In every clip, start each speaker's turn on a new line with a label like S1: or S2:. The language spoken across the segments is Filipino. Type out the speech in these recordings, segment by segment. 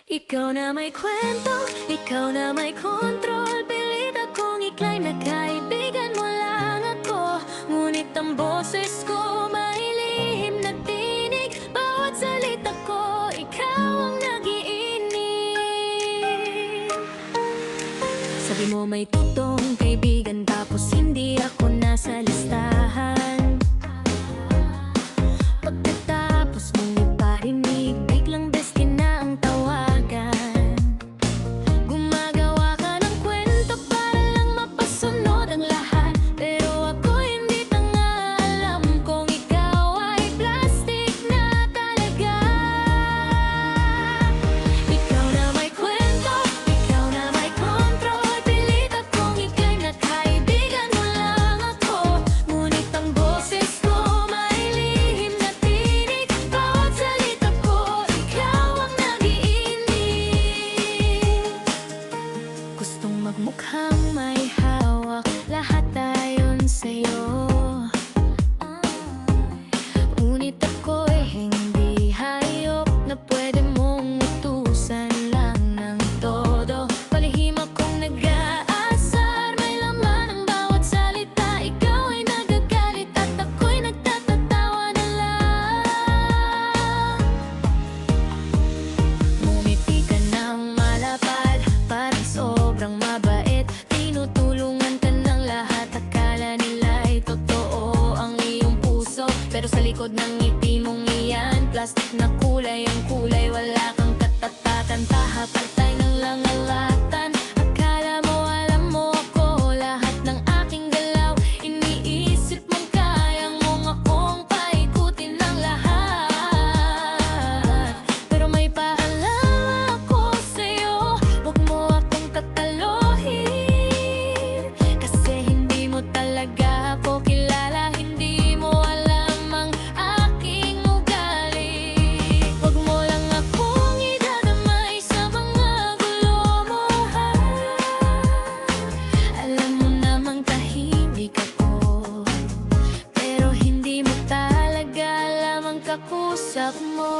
S1: Ikaw na may kwento, ikaw na may kontrol. Pilit akong i-claim na kaibigan mo lang ako. Ngunit ang boses ko may lihim na tinig. Bawat salita ko, ikaw ang nagiinig. Sabi mo may totoong kaibigan, tapos hindi ako nasa listahan. Pagkatapos mong iparinig, biglang bestie na ang tawagan. Gumagawa ka ng kwento para lang mapasunod ang lahat. Pero ako hindi tanga, alam kong ikaw ay plastic na talaga. Ikaw na may kwento, ikaw na may kontrol. Pilit akong i-claim na kaibigan mo lang ako. Ngunit ang boses ko may lihim na tinig. Bawat salita ko, ikaw ang nagiinig. Gustong magmukhang may hawak, lahat ayon sa'yo. Ngunit ako'y hindi hayop na pwede mong utusan lang ng todo. Palihim akong nag-aasar, may laman ang bawat salita. Ikaw ay nagagalit at ako'y nagtatatawa na lang. Ngumiti ka ng malapad, parang sobrang mabait. Tinutulungan ka ng lahat, akala nila'y totoo ang iyong puso. Pero sa likod ng ngiti mong iyan, plastic na kulay ang kulay. Wala kang katatakan, tahapantay ng langalatan. Akala mo alam mo ako, lahat ng aking galaw. Iniisip mong kaya mong akong paikutin ng lahat. Pero may paalala ako sa'yo, huwag mo akong tatalohin. Kasi hindi mo talaga ako kilala, hindi mo alam ang aking ugali. Huwag mo lang akong idadamay sa mga gulo mo, ha? Alam mo namang tahimik ako, pero hindi mo talaga alam ang kakusap mo.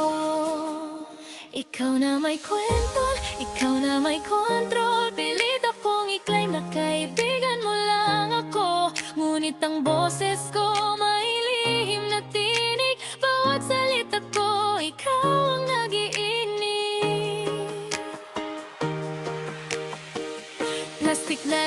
S1: Ikaw na may kwento, ikaw na may kontrol. Pilit akong i-claim na kaibigan mo lang ako. Ngunit ang boses ko may lihim na tinig. Bawat salita ko, ikaw ang nagiinig. Plastic na